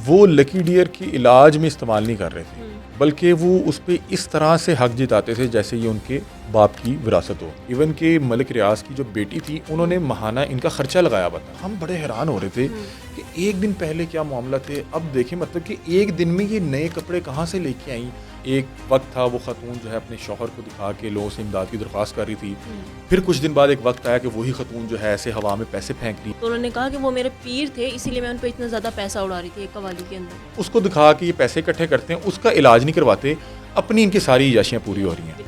وہ لکی ڈیئر کی علاج میں استعمال نہیں کر رہے تھے، بلکہ وہ اس پہ اس طرح سے حق جتاتے تھے جیسے یہ ان کے باپ کی وراثت ہو۔ ایون کہ ملک ریاض کی جو بیٹی تھی انہوں نے ماہانہ ان کا خرچہ لگایا ہوا تھا۔ ہم بڑے حیران ہو رہے تھے کہ ایک دن پہلے کیا معاملہ تھے، اب دیکھیں مطلب کہ ایک دن میں یہ نئے کپڑے کہاں سے لے کے آئیں۔ ایک وقت تھا وہ خاتون جو ہے اپنے شوہر کو دکھا کے لوگوں سے امداد کی درخواست کر رہی تھی، پھر کچھ دن بعد ایک وقت آیا کہ وہی خاتون جو ہے ایسے ہوا میں پیسے پھینک رہی، تو انہوں نے کہا کہ وہ میرے پیر تھے اسی لیے میں ان پہ اتنا زیادہ پیسہ اڑا رہی تھی ایک قوالی کے اندر۔ اس کو دکھا کے یہ پیسے اکٹھے کرتے ہیں، اس کا علاج نہیں کرواتے، اپنی ان کی ساری عیاشیاں پوری ہو رہی ہیں۔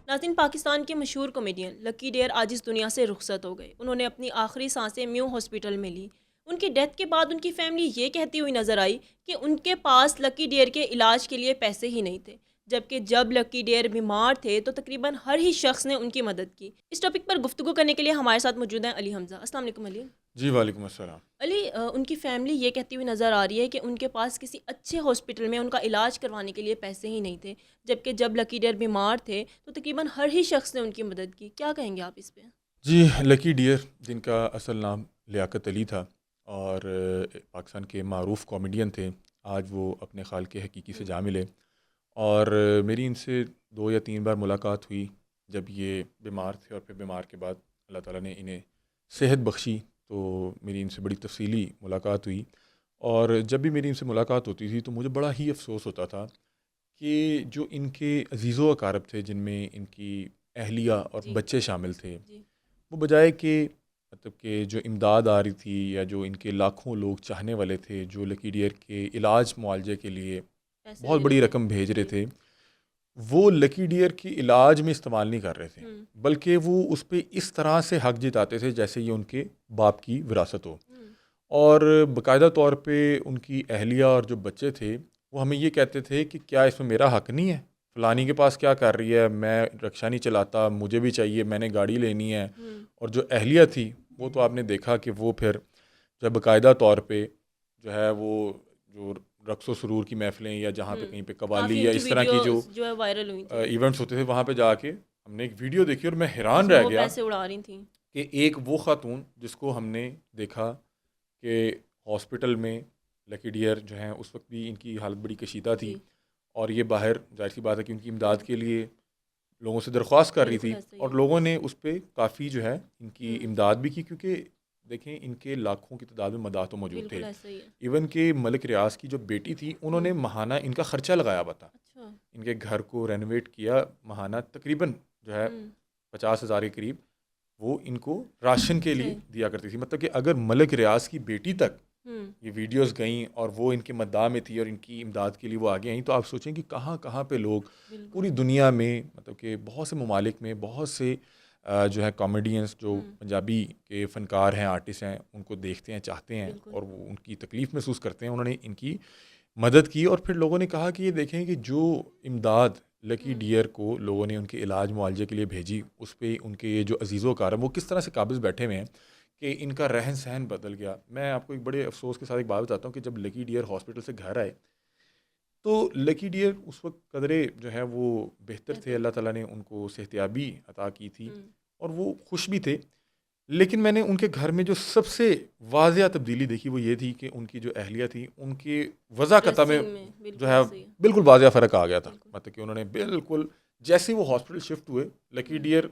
ناظرین، پاکستان کے مشہور کامیڈین لکی ڈیئر آج اس دنیا سے رخصت ہو گئے۔ انہوں نے اپنی آخری سانسیں میو ہاسپٹل میں لی۔ ان کی ڈیتھ کے بعد ان کی فیملی یہ کہتی ہوئی نظر آئی کہ ان کے پاس لکی ڈیئر کے علاج کے لیے پیسے ہی نہیں تھے، جبکہ جب لکی ڈیئر بیمار تھے تو تقریباً ہر ہی شخص نے ان کی مدد کی۔ اس ٹاپک پر گفتگو کرنے کے لیے ہمارے ساتھ موجود ہیں علی حمزہ۔ السلام علیکم علی۔ جی وعلیکم السلام۔ علی، ان کی فیملی یہ کہتی ہوئی نظر آ رہی ہے کہ ان کے پاس کسی اچھے ہاسپٹل میں ان کا علاج کروانے کے لیے پیسے ہی نہیں تھے، جبکہ جب لکی ڈیئر بیمار تھے تو تقریباً ہر ہی شخص نے ان کی مدد کی۔ کیا کہیں گے آپ اس پہ؟ جی، لکی ڈیئر جن کا اصل نام لیاقت علی تھا اور پاکستان کے معروف کامیڈین تھے، آج وہ اپنے خالق حقیقی سے جا ملے، اور میری ان سے 2 یا 3 بار ملاقات ہوئی جب یہ بیمار تھے، اور پھر بیمار کے بعد اللہ تعالیٰ نے انہیں صحت بخشی تو میری ان سے بڑی تفصیلی ملاقات ہوئی۔ اور جب بھی میری ان سے ملاقات ہوتی تھی تو مجھے بڑا ہی افسوس ہوتا تھا کہ جو ان کے عزیز و اقارب تھے، جن میں ان کی اہلیہ اور بچے شامل تھے، وہ بجائے کہ مطلب کہ جو امداد آ رہی تھی یا جو ان کے لاکھوں لوگ چاہنے والے تھے جو لکی ڈیئر کے علاج معالجے کے لیے بہت بڑی رقم بھیج رہے تھے، وہ لکی ڈیئر کی علاج میں استعمال نہیں کر رہے تھے، بلکہ وہ اس پہ اس طرح سے حق جتاتے تھے جیسے یہ ان کے باپ کی وراثت ہو۔ اور باقاعدہ طور پہ ان کی اہلیہ اور جو بچے تھے وہ ہمیں یہ کہتے تھے کہ کیا اس میں میرا حق نہیں ہے، فلانی کے پاس کیا کر رہی ہے، میں رکشہ نہیں چلاتا، مجھے بھی چاہیے، میں نے گاڑی لینی ہے۔ اور جو اہلیہ تھی وہ تو آپ نے دیکھا کہ وہ پھر جب باقاعدہ طور پہ جو ہے وہ جو رقص و سرور کی محفلیں یا جہاں پہ کہیں پہ قوالی یا اس طرح کی جو ہے وائرل ہوئی تھی ایونٹس ہوتے تھے، وہاں پہ جا کے ہم نے ایک ویڈیو دیکھی اور میں حیران رہ گیا پیسے اڑا رہی تھیں کہ ایک وہ خاتون جس کو ہم نے دیکھا کہ ہاسپٹل میں لکی ڈیئر جو ہیں اس وقت بھی ان کی حالت بڑی کشیدہ تھی، اور یہ باہر ظاہر سی بات ہے کہ ان کی امداد کے لیے لوگوں سے درخواست کر رہی تھی، اور لوگوں نے اس پہ کافی جو ہے ان کی امداد بھی کی، کیونکہ دیکھیں ان کے لاکھوں کی تعداد میں مداح موجود تھے۔ ایون کہ ملک ریاض کی جو بیٹی تھی انہوں نے ماہانہ ان کا خرچہ لگایا ہوا تھا، ان کے گھر کو رینویٹ کیا، ماہانہ تقریباً جو ہے 50,000 کے قریب وہ ان کو راشن کے لیے دیا کرتی تھی۔ مطلب کہ اگر ملک ریاض کی بیٹی تک یہ ویڈیوز گئیں اور وہ ان کے مداح میں تھی اور ان کی امداد کے لیے وہ آگے آئیں، تو آپ سوچیں کہ کہاں کہاں پہ لوگ پوری دنیا میں، مطلب کہ بہت سے ممالک میں بہت سے جو ہے کامیڈینس جو پنجابی کے فنکار ہیں، آرٹسٹ ہیں، ان کو دیکھتے ہیں، چاہتے ہیں اور وہ ان کی تکلیف محسوس کرتے ہیں، انہوں نے ان کی مدد کی۔ اور پھر لوگوں نے کہا کہ یہ دیکھیں کہ جو امداد لکی ڈیئر کو لوگوں نے ان کے علاج معالجے کے لیے بھیجی، اس پہ ان کے جو عزیز و اقارب وہ کس طرح سے قابض بیٹھے ہوئے ہیں کہ ان کا رہن سہن بدل گیا۔ میں آپ کو ایک بڑے افسوس کے ساتھ ایک بات بتاتا ہوں کہ جب لکی ڈیئر ہاسپٹل سے گھر آئے تو لکی ڈیئر اس وقت قدرے جو ہے وہ بہتر تھے، اللہ تعالیٰ نے ان کو صحتیابی عطا کی تھی اور وہ خوش بھی تھے، لیکن میں نے ان کے گھر میں جو سب سے واضح تبدیلی دیکھی وہ یہ تھی کہ ان کی جو اہلیہ تھی ان کے وضع قطع میں جو ہے بالکل واضح فرق آ گیا تھا۔ مطلب کہ انہوں نے بالکل جیسے وہ ہاسپٹل شفٹ ہوئے، لکی ڈیئر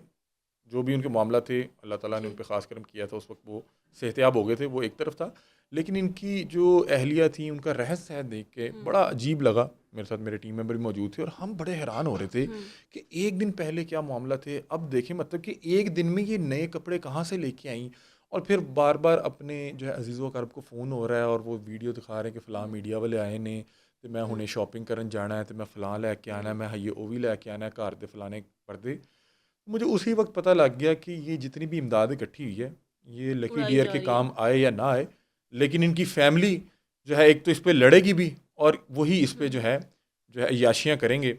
جو بھی ان کے معاملہ تھے اللہ تعالیٰ نے ان پہ خاص کرم کیا تھا، اس وقت وہ صحتیاب ہو گئے تھے، وہ ایک طرف تھا، لیکن ان کی جو اہلیہ تھیں ان کا رہن سہن دیکھ کے بڑا عجیب لگا۔ میرے ساتھ میرے ٹیم ممبر بھی موجود تھے اور ہم بڑے حیران ہو رہے تھے کہ ایک دن پہلے کیا معاملہ تھے، اب دیکھیں مطلب کہ ایک دن میں یہ نئے کپڑے کہاں سے لے کے آئیں، اور پھر بار بار اپنے جو ہے عزیز و اقارب کو فون ہو رہا ہے اور وہ ویڈیو دکھا رہے ہیں کہ فلاں میڈیا والے آئے نے تو میں ہنے شاپنگ کرن جانا ہے، تو میں فلاں لے کے آنا ہے، میں یہ وہ بھی لے کے آنا ہے، گھر دے فلانے پردے۔ مجھے اسی وقت پتہ لگ گیا کہ یہ جتنی بھی امداد اکٹھی ہوئی ہے یہ لکی ڈیئر کے کام آئے یا نہ آئے، لیکن ان کی فیملی جو ہے ایک تو اس پہ لڑے گی بھی اور وہی اس پہ جو ہے عیاشیاں کریں گے۔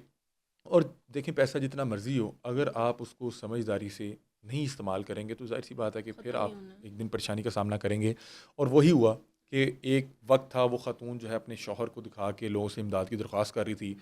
اور دیکھیں پیسہ جتنا مرضی ہو، اگر آپ اس کو سمجھداری سے نہیں استعمال کریں گے تو ظاہر سی بات ہے کہ پھر آپ ایک دن پریشانی کا سامنا کریں گے۔ اور وہی ہوا کہ ایک وقت تھا وہ خاتون جو ہے اپنے شوہر کو دکھا کے لوگوں سے امداد کی درخواست کر رہی تھی،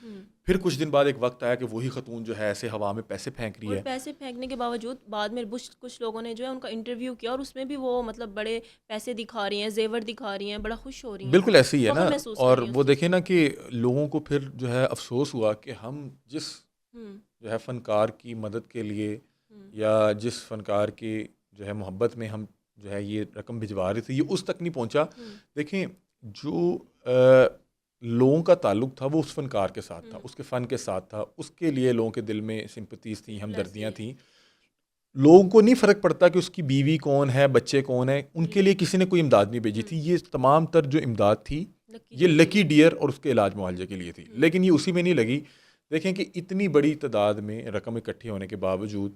پھر کچھ دن بعد ایک وقت آیا کہ وہی خاتون جو ہے ایسے ہوا میں پیسے پھینک رہی اور ہے. پیسے پھینکنے کے باوجود بعد میں کچھ لوگوں نے جو ہے ان کا انٹرویو کیا اور اس میں بھی وہ مطلب بڑے پیسے دکھا رہی ہیں، زیور دکھا رہی ہیں، بڑا خوش ہو رہی ہیں، بالکل ایسے ہی ہے فخر نا. محسوس کر اور رہی ہیں اس وہ چیز دیکھیں نا کہ لوگوں کو پھر جو ہے افسوس ہوا کہ ہم جس جو ہے فنکار کی مدد کے لیے یا جس فنکار کے جو ہے محبت میں ہم جو ہے یہ رقم بھجوا رہے تھے یہ اس تک نہیں پہنچا. دیکھیں جو لوگوں کا تعلق تھا وہ اس فنکار کے ساتھ تھا، اس کے فن کے ساتھ تھا، اس کے لیے لوگوں کے دل میں سمپتیز تھیں، ہمدردیاں تھیں. لوگوں کو نہیں فرق پڑتا کہ اس کی بیوی کون ہے، بچے کون ہیں، ان کے لیے کسی نے کوئی امداد نہیں بھیجی تھی. یہ تمام تر جو امداد تھی یہ لکی ڈیئر اور اس کے علاج معالجے کے لیے تھی، لیکن یہ اسی میں نہیں لگی. دیکھیں کہ اتنی بڑی تعداد میں رقم اکٹھی ہونے کے باوجود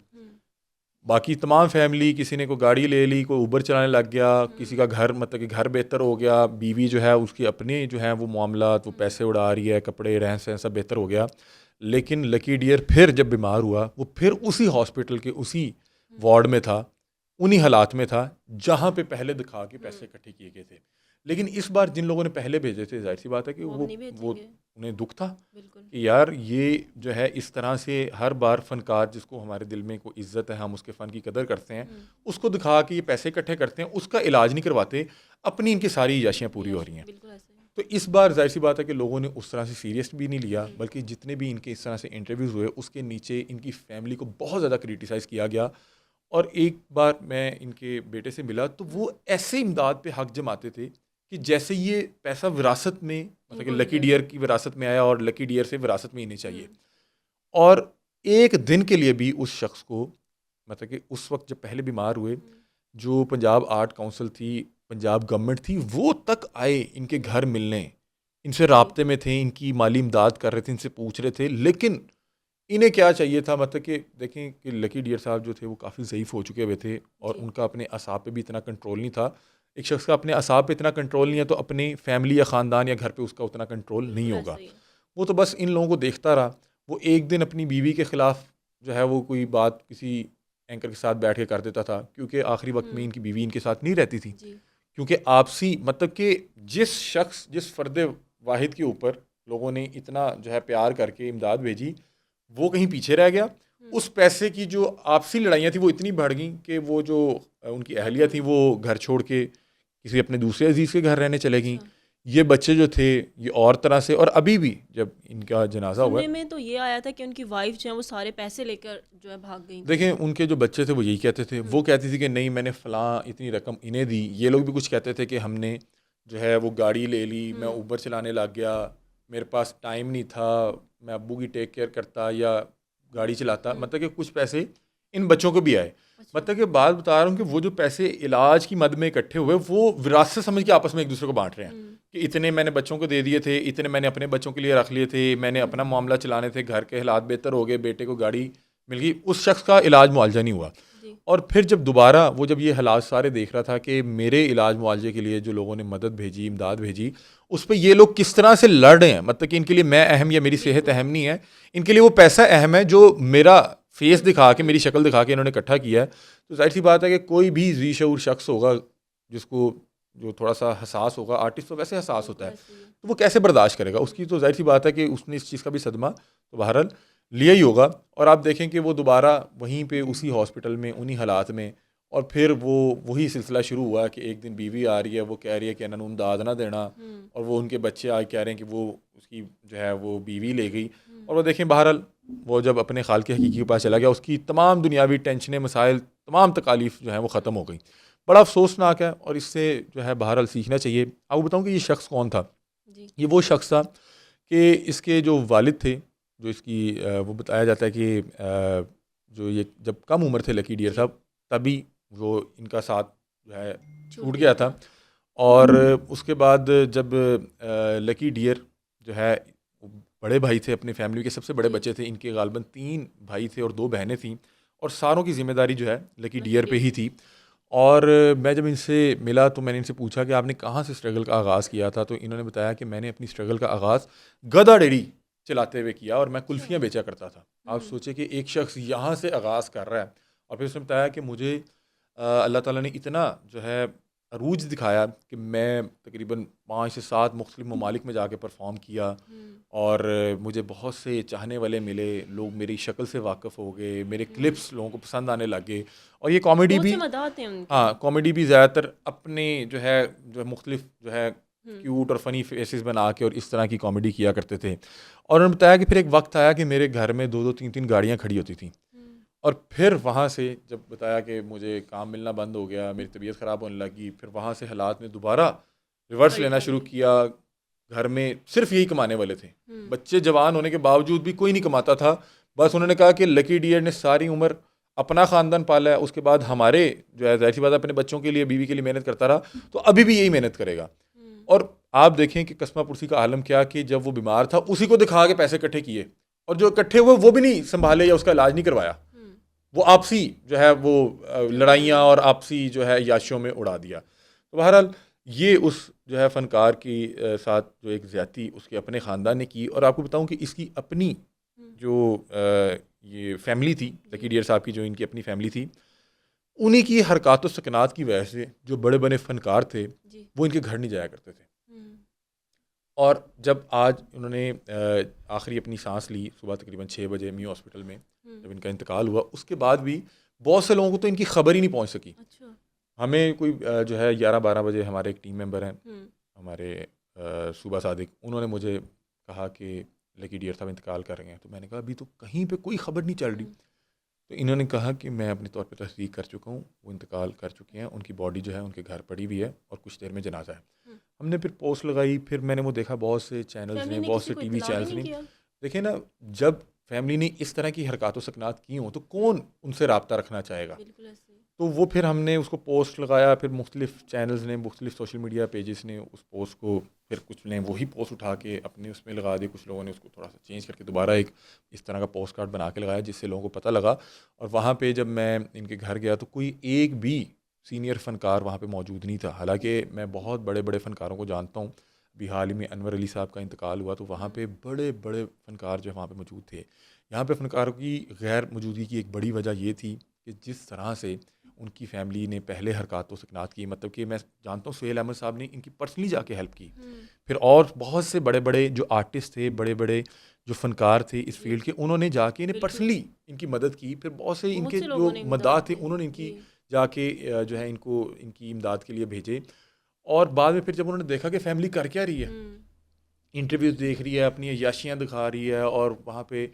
باقی تمام فیملی، کسی نے کوئی گاڑی لے لی، کوئی اوبر چلانے لگ گیا، کسی کا گھر مطلب کہ گھر بہتر ہو گیا، بیوی جو ہے اس کی اپنے جو ہیں وہ معاملات، وہ پیسے اڑا رہی ہے، کپڑے رہن سہن سب بہتر ہو گیا. لیکن لکی ڈیئر پھر جب بیمار ہوا وہ پھر اسی ہاسپٹل کے اسی وارڈ میں تھا، انہی حالات میں تھا جہاں پہ پہلے دکھا کے پیسے اکٹھے کیے گئے تھے. لیکن اس بار جن لوگوں نے پہلے بھیجے تھے ظاہر سی بات ہے کہ وہ انہیں دکھ تھا کہ یار یہ جو ہے اس طرح سے ہر بار فنکار جس کو ہمارے دل میں کوئی عزت ہے، ہم اس کے فن کی قدر کرتے ہیں، اس کو دکھا کے یہ پیسے اکٹھے کرتے ہیں، اس کا علاج نہیں کرواتے، اپنی ان کی ساری عیاشیاں پوری ہو رہی ہیں. تو اس بار ظاہر سی بات ہے کہ لوگوں نے اس طرح سے سیریس بھی نہیں لیا، بلکہ جتنے بھی ان کے اس طرح سے انٹرویوز ہوئے اس کے نیچے ان کی فیملی کو بہت زیادہ کریٹیسائز کیا گیا. اور ایک بار میں ان کے بیٹے سے ملا تو وہ ایسے امداد پہ حق جماتے تھے کہ جیسے یہ پیسہ وراثت میں مطلب کہ لکی ڈیئر کی وراثت میں آیا اور لکی ڈیئر سے وراثت میں ہی نہیں چاہیے. اور ایک دن کے لیے بھی اس شخص کو مطلب کہ اس وقت جب پہلے بیمار ہوئے جو پنجاب آرٹ کونسل تھی، پنجاب گورنمنٹ تھی، وہ تک آئے ان کے گھر ملنے، ان سے رابطے میں تھے، ان کی مالی امداد کر رہے تھے، ان سے پوچھ رہے تھے. لیکن انہیں کیا چاہیے تھا مطلب کہ دیکھیں کہ لکی ڈیئر صاحب جو تھے وہ کافی ضعیف ہو چکے ہوئے تھے اور ان کا اپنے اعصاب پہ بھی اتنا کنٹرول نہیں تھا. ایک شخص کا اپنے اعصاب پہ اتنا کنٹرول نہیں ہے تو اپنی فیملی یا خاندان یا گھر پہ اس کا اتنا کنٹرول نہیں ہوگا. وہ تو بس ان لوگوں کو دیکھتا رہا. وہ ایک دن اپنی بیوی کے خلاف جو ہے وہ کوئی بات کسی اینکر کے ساتھ بیٹھ کے کر دیتا تھا، کیونکہ آخری وقت میں ان کی بیوی ان کے ساتھ نہیں رہتی تھی. کیونکہ آپسی مطلب کہ جس فرد واحد کے اوپر لوگوں نے اتنا جو ہے پیار کر کے امداد بھیجی وہ کہیں پیچھے رہ گیا. اس پیسے کی جو آپسی لڑائیاں تھیں وہ اتنی بڑھ گئیں کہ وہ جو ان کی اہلیہ تھیں وہ گھر چھوڑ کے کسی اپنے دوسرے عزیز کے گھر رہنے چلے گئیں. یہ بچے جو تھے یہ اور طرح سے، اور ابھی بھی جب ان کا جنازہ ہوا میں تو یہ آیا تھا کہ ان کی وائف جو ہے وہ سارے پیسے لے کر جو ہے بھاگ گئی. دیکھیں ان کے جو بچے تھے وہ یہی کہتے تھے، وہ کہتی تھی کہ نہیں میں نے فلاں اتنی رقم انہیں دی. یہ لوگ بھی کچھ کہتے تھے کہ ہم نے جو ہے وہ گاڑی لے لی، میں اوبر چلانے لگ گیا، میرے پاس ٹائم نہیں تھا، میں ابو کی ٹیک کیئر کرتا یا گاڑی چلاتا. مطلب کہ کچھ پیسے ان بچوں کو بھی آئے. مطلب کہ بات بتا رہا ہوں کہ وہ جو پیسے علاج کی مد میں اکٹھے ہوئے وہ وراثت سمجھ کے آپس میں ایک دوسرے کو بانٹ رہے ہیں کہ اتنے میں نے بچوں کو دے دیے تھے، اتنے میں نے اپنے بچوں کے لیے رکھ لیے تھے، میں نے اپنا معاملہ چلانے تھے، گھر کے حالات بہتر ہو گئے، بیٹے کو گاڑی مل گئی، اس شخص کا علاج معالجہ نہیں ہوا. اور پھر جب دوبارہ وہ جب یہ حالات سارے دیکھ رہا تھا کہ میرے علاج معالجے کے لیے جو لوگوں نے مدد بھیجی، امداد بھیجی، اس پہ یہ لوگ کس طرح سے لڑ رہے ہیں. مطلب کہ ان کے لیے میں اہم یا میری صحت اہم نہیں ہے، ان کے لیے وہ پیسہ اہم ہے جو میرا فیس دکھا کے، میری شکل دکھا کے انہوں نے اکٹھا کیا ہے. تو ظاہر سی بات ہے کہ کوئی بھی ذی شعور شخص ہوگا جس کو جو تھوڑا سا حساس ہوگا، آرٹسٹ تو ویسے حساس ہوتا ہے، تو وہ کیسے برداشت کرے گا. اس کی تو ظاہر سی بات ہے کہ اس نے اس چیز کا بھی صدمہ تو بہرحال لیا ہی ہوگا. اور آپ دیکھیں کہ وہ دوبارہ وہیں پہ اسی ہاسپٹل میں انہی حالات میں، اور پھر وہی سلسلہ شروع ہوا کہ ایک دن بیوی آ رہی ہے، وہ کہہ رہی ہے کہ انہوں نے داد نہ دینا، اور وہ ان کے بچے آج کہہ رہے ہیں کہ وہ اس کی جو ہے وہ بیوی لے گئی. اور وہ دیکھیں بہرحال وہ جب اپنے خالق حقیقی کے پاس چلا گیا، اس کی تمام دنیاوی ٹینشنیں، مسائل، تمام تکالیف جو ہیں وہ ختم ہو گئیں. بڑا افسوسناک ہے اور اس سے جو ہے بہرحال سیکھنا چاہیے. آپ کو بتاؤں کہ یہ شخص کون تھا. یہ وہ شخص تھا کہ اس کے جو والد تھے، جو اس کی وہ بتایا جاتا ہے کہ جو یہ جب کم عمر تھے لکی ڈیئر صاحب، تبھی وہ ان کا ساتھ جو ہے چھوٹ گیا تھا. اور اس کے بعد جب لکی ڈیئر جو ہے بڑے بھائی تھے، اپنی فیملی کے سب سے بڑے بچے تھے، ان کے غالباً 3 بھائی تھے اور 2 بہنیں تھیں، اور ساروں کی ذمہ داری جو ہے لکی ڈیئر پہ ہی تھی. اور میں جب ان سے ملا تو میں نے ان سے پوچھا کہ آپ نے کہاں سے اسٹرگل کا آغاز کیا تھا. تو انہوں نے بتایا کہ میں نے اپنی اسٹرگل کا آغاز گدا ڈیری چلاتے ہوئے کیا اور میں کلفیاں بیچا کرتا تھا. آپ سوچیں کہ ایک شخص یہاں سے آغاز کر رہا ہے. اور پھر اس نے بتایا کہ مجھے اللہ تعالیٰ نے اتنا جو ہے عروج دکھایا کہ میں تقریباً 5 سے 7 مختلف ممالک میں جا کے پرفارم کیا، اور مجھے بہت سے چاہنے والے ملے، لوگ میری شکل سے واقف ہو گئے، میرے کلپس لوگوں کو پسند آنے لگ گئے، اور یہ کامیڈی بہت بھی، سے مداح ہیں ان کے. ہاں کامیڈی بھی زیادہ تر اپنے جو ہے مختلف جو ہے کیوٹ اور فنی فیسز بنا کے اور اس طرح کی کامیڈی کیا کرتے تھے. اور انہوں نے بتایا کہ پھر ایک وقت آیا کہ میرے گھر میں 2 2 3 3 گاڑیاں کھڑی ہوتی تھیں، اور پھر وہاں سے جب بتایا کہ مجھے کام ملنا بند ہو گیا، میری طبیعت خراب ہونے لگی، پھر وہاں سے حالات نے دوبارہ ریورس لینا شروع کیا. گھر میں صرف یہی کمانے والے تھے، بچے جوان ہونے کے باوجود بھی کوئی نہیں کماتا تھا. بس انہوں نے کہا کہ لکی ڈیئر نے ساری عمر اپنا خاندان پالا ہے، اس کے بعد ہمارے جو ہے ظاہر سی بات اپنے بچوں کے لیے، بیوی کے لیے محنت کرتا رہا، تو ابھی بھی یہی محنت کرے گا. اور آپ دیکھیں کہ قسمہ پرسی کا عالم کیا کہ جب وہ بیمار تھا اسی کو دکھا کے پیسے اکٹھے کیے، اور جو اکٹھے ہوئے وہ بھی نہیں سنبھالے یا اس کا علاج نہیں کروایا، وہ آپسی جو ہے وہ لڑائیاں اور آپسی جو ہے عیاشیوں میں اڑا دیا. تو بہرحال یہ اس جو ہے فنکار کی ساتھ جو ایک زیادتی اس کے اپنے خاندان نے کی. اور آپ کو بتاؤں کہ اس کی اپنی جو یہ فیملی تھی، لکی ڈیئر صاحب کی جو ان کی اپنی فیملی تھی، انہی کی حرکات و سکنات کی وجہ سے جو بڑے بڑے فنکار تھے وہ ان کے گھر نہیں جایا کرتے تھے. اور جب آج انہوں نے آخری اپنی سانس لی صبح تقریباً 6 بجے میو ہاسپٹل میں جب ان کا انتقال ہوا، اس کے بعد بھی بہت سے لوگوں کو تو ان کی خبر ہی نہیں پہنچ سکی. ہمیں کوئی جو ہے 11-12 بجے ہمارے ایک ٹیم ممبر ہیں ہمارے صوبہ صادق، انہوں نے مجھے کہا کہ لکی ڈیئر صاحب انتقال کر رہے ہیں. تو میں نے کہا ابھی تو کہیں پہ کوئی خبر نہیں چل رہی. تو انہوں نے کہا کہ میں اپنے طور پہ تصدیق کر چکا ہوں، وہ انتقال کر چکے ہیں، ان کی باڈی جو ہے ان کے گھر پڑی ہوئی ہے اور کچھ دیر میں جنازہ ہے. ہم نے پھر پوسٹ لگائی، پھر میں نے وہ دیکھا بہت سے چینلز نے، بہت سے ٹی وی چینلز نے. دیکھیں نا، جب فیملی نے اس طرح کی حرکات و سکنات کی ہوں تو کون ان سے رابطہ رکھنا چاہے گا. تو وہ پھر ہم نے اس کو پوسٹ لگایا، پھر مختلف چینلز نے، مختلف سوشل میڈیا پیجز نے اس پوسٹ کو، پھر کچھ نے وہی پوسٹ اٹھا کے اپنے اس میں لگا دی، کچھ لوگوں نے اس کو تھوڑا سا چینج کر کے دوبارہ ایک اس طرح کا پوسٹ کارڈ بنا کے لگایا جس سے لوگوں کو پتہ لگا. اور وہاں پہ جب میں ان کے گھر گیا تو کوئی ایک بھی سینئر فنکار وہاں پہ موجود نہیں تھا، حالانکہ میں بہت بڑے بڑے فنکاروں کو جانتا ہوں. ابھی حال ہی میں انور علی صاحب کا انتقال ہوا تو وہاں پہ بڑے بڑے فنکار جو وہاں پہ موجود تھے. یہاں پہ فنکاروں کی غیر موجودگی کی ایک بڑی وجہ یہ تھی کہ جس طرح سے ان کی فیملی نے پہلے حرکات و سکنات کی، مطلب کہ میں جانتا ہوں سہیل احمد صاحب نے ان کی پرسنلی جا کے ہیلپ کی، پھر اور بہت سے بڑے بڑے جو آرٹسٹ تھے، بڑے بڑے جو فنکار تھے اس فیلڈ کے، انہوں نے جا کے انہیں پرسنلی ان کی مدد کی. پھر بہت سے ان کے جو مداح تھے انہوں نے ان کی جا کے جو ہے ان کو ان کی امداد کے لیے بھیجے. اور بعد میں پھر جب انہوں نے دیکھا کہ فیملی کر کیا رہی ہے، انٹرویوز دیکھ رہی ہے، اپنی عیاشیاں دکھا رہی ہے، اور وہاں پہ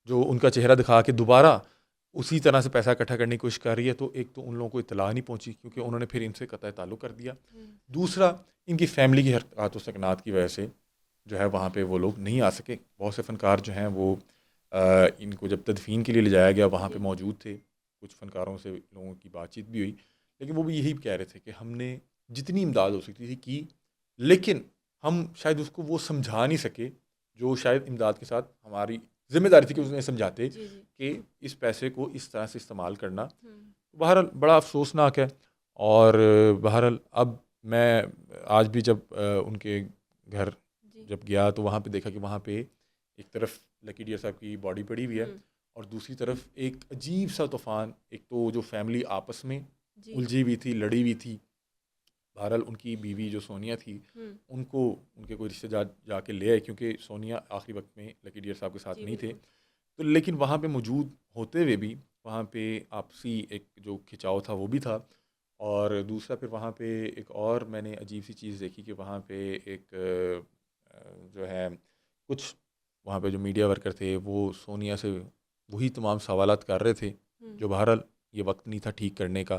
جو ان کا چہرہ دکھا کے دوبارہ اسی طرح سے پیسہ اکٹھا کرنے کی کوشش کر رہی ہے، تو ایک تو ان لوگوں کو اطلاع نہیں پہنچی کیونکہ انہوں نے پھر ان سے قطع تعلق کر دیا. دوسرا، ان کی فیملی کی حرکات و سکنات کی وجہ سے جو ہے وہاں پہ وہ لوگ نہیں آ سکے. بہت سے فنکار جو ہیں وہ ان کو جب تدفین کے لیے لے جایا گیا وہاں پہ موجود تھے. کچھ فنکاروں سے لوگوں کی بات چیت بھی ہوئی، لیکن وہ بھی یہی کہہ رہے تھے کہ ہم نے جتنی امداد ہو سکتی تھی کی، لیکن ہم شاید اس کو وہ سمجھا نہیں سکے جو شاید امداد کے ساتھ ہماری ذمہ داری تھی کہ انہیں سمجھاتے کہ اس پیسے کو اس طرح سے استعمال کرنا. بہرحال بڑا افسوسناک ہے. اور بہرحال اب میں آج بھی جب ان کے گھر جب گیا تو وہاں پہ دیکھا کہ وہاں پہ ایک طرف لکی ڈیئر صاحب کی باڈی پڑی ہوئی ہے، اور دوسری طرف ایک عجیب سا طوفان، ایک تو جو فیملی آپس میں الجھی ہوئی تھی، لڑی ہوئی تھی. بہرحال ان کی بیوی جو سونیا تھی ان کو ان کے کوئی رشتے دار جا کے لے آئے، کیونکہ سونیا آخری وقت میں لکی ڈیئر صاحب کے ساتھ نہیں تھے. تو لیکن وہاں پہ موجود ہوتے ہوئے بھی وہاں پہ آپسی ایک جو کھچاؤ تھا وہ بھی تھا. اور دوسرا پھر وہاں پہ ایک اور میں نے عجیب سی چیز دیکھی کہ وہاں پہ ایک جو ہے کچھ وہاں پہ جو میڈیا ورکر تھے وہ سونیا سے وہی تمام سوالات کر رہے تھے جو بہرحال یہ وقت نہیں تھا ٹھیک کرنے کا،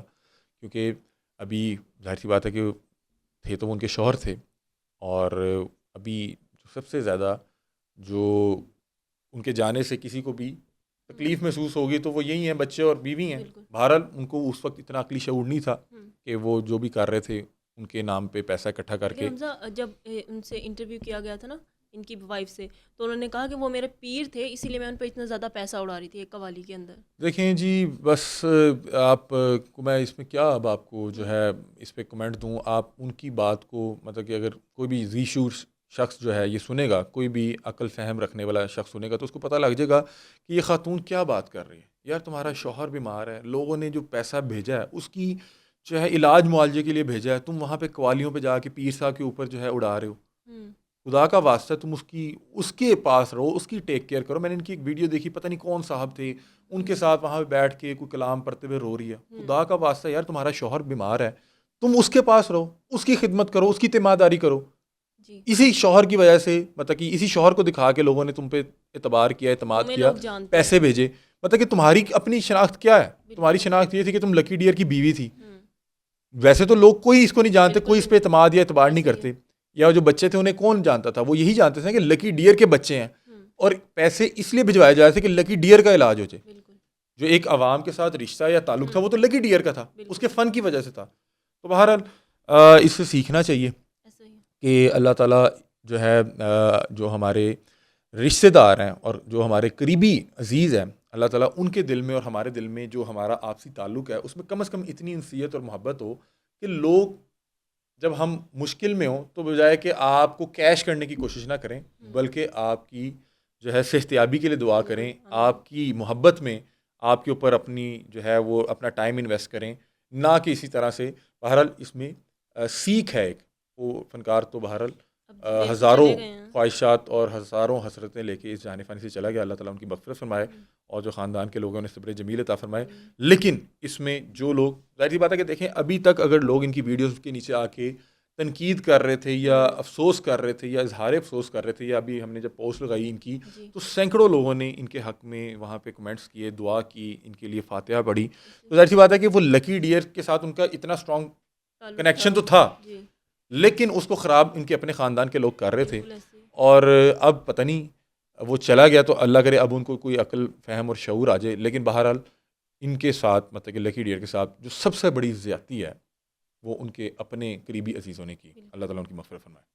کیونکہ ابھی ظاہر سی بات ہے کہ تھے تو وہ ان کے شوہر تھے، اور ابھی جو سب سے زیادہ جو ان کے جانے سے کسی کو بھی تکلیف محسوس ہوگی تو وہ یہی ہیں، بچے اور بیوی ہیں. بہرحال ان کو اس وقت اتنا عقلی شعور نہیں تھا کہ وہ جو بھی کر رہے تھے ان کے نام پہ پیسہ اکٹھا کر کے. جب ان سے انٹرویو کیا گیا تھا نا ان کی وائف سے، تو انہوں نے کہا کہ وہ میرے پیر تھے اسی لیے میں ان پہ اتنا زیادہ پیسہ اڑا رہی تھی ایک قوالی کے اندر. دیکھیں جی، بس آپ کو میں اس میں کیا اب آپ کو جو ہے اس پہ کمنٹ دوں. آپ ان کی بات کو مطلب کہ اگر کوئی بھی ذی شعور شخص جو ہے یہ سنے گا، کوئی بھی عقل فہم رکھنے والا شخص سنے گا تو اس کو پتہ لگ جائے گا کہ یہ خاتون کیا بات کر رہی ہے. یار تمہارا شوہر بیمار ہے، لوگوں نے جو پیسہ بھیجا ہے اس کی جو ہے علاج معالجے کے لیے بھیجا ہے، تم وہاں پہ قوالیوں پہ جا کے پیر صاحب کے اوپر جو ہے اڑا رہے ہو. خدا کا واسطہ تم اس کے پاس رہو، اس کی ٹیک کیئر کرو. میں نے ان کی ایک ویڈیو دیکھی، پتہ نہیں کون صاحب تھے، ان کے ساتھ وہاں پہ بیٹھ کے کوئی کلام پڑھتے ہوئے رو رہی ہے. خدا کا واسطہ یار، تمہارا شوہر بیمار ہے، تم اس کے پاس رہو، اس کی خدمت کرو، اس کی تیمارداری کرو. اسی شوہر کی وجہ سے، مطلب کہ اسی شوہر کو دکھا کے لوگوں نے تم پہ اعتبار کیا، اعتماد کیا، پیسے بھیجے. مطلب کہ تمہاری اپنی شناخت کیا ہے؟ تمہاری شناخت یہ تھی کہ تم لکی ڈیئر کی بیوی تھی. ویسے تو لوگ کوئی اس کو نہیں جانتے، کوئی اس پہ اعتماد یا اعتبار نہیں کرتے. یا جو بچے تھے انہیں کون جانتا تھا؟ وہ یہی جانتے تھے کہ لکی ڈیئر کے بچے ہیں، اور پیسے اس لیے بھجوائے جا رہے تھے کہ لکی ڈیئر کا علاج ہو جائے. جو ایک عوام کے ساتھ رشتہ یا تعلق تھا وہ تو لکی ڈیئر کا تھا، اس کے فن کی وجہ سے تھا. تو بہرحال اس سے سیکھنا چاہیے کہ اللہ تعالیٰ جو ہے جو ہمارے رشتہ دار ہیں اور جو ہمارے قریبی عزیز ہیں، اللہ تعالیٰ ان کے دل میں اور ہمارے دل میں جو ہمارا آپسی تعلق ہے اس میں کم از کم اتنی انسیت اور محبت ہو کہ لوگ جب ہم مشکل میں ہوں تو بجائے کہ آپ کو کیش کرنے کی کوشش نہ کریں، بلکہ آپ کی جو ہے صحتیابی کے لیے دعا کریں، آپ کی محبت میں آپ کے اوپر اپنی جو ہے وہ اپنا ٹائم انویسٹ کریں، نہ کہ اسی طرح سے. بہرحال اس میں سیکھ ہے ایک، وہ فنکار تو بہرحال ہزاروں خواہشات اور ہزاروں حسرتیں لے کے اس جان فانی سے چلا گیا. اللہ تعالیٰ ان کی مغفرت فرمائے اور جو خاندان کے لوگوں نے صبر جمیل عطا فرمائے. لیکن اس میں جو لوگ، ظاہر سی بات ہے کہ دیکھیں ابھی تک اگر لوگ ان کی ویڈیوز کے نیچے آ کے تنقید کر رہے تھے یا افسوس کر رہے تھے یا اظہار افسوس کر رہے تھے، یا ابھی ہم نے جب پوسٹ لگائی ان کی تو سینکڑوں لوگوں نے ان کے حق میں وہاں پہ کمنٹس کیے، دعا کی، ان کے لیے فاتحہ پڑھی. تو ظاہر سی بات ہے کہ وہ لکی ڈیئر کے ساتھ ان کا اتنا اسٹرانگ کنیکشن تو تھا، لیکن اس کو خراب ان کے اپنے خاندان کے لوگ کر رہے تھے. اور اب پتہ نہیں وہ چلا گیا، تو اللہ کرے اب ان کو کوئی عقل فہم اور شعور آ جائے. لیکن بہرحال ان کے ساتھ، مطلب کہ لکی ڈیئر کے ساتھ جو سب سے بڑی زیادتی ہے وہ ان کے اپنے قریبی عزیزوں نے کی. اللہ تعالیٰ ان کی مغفرت فرمائے.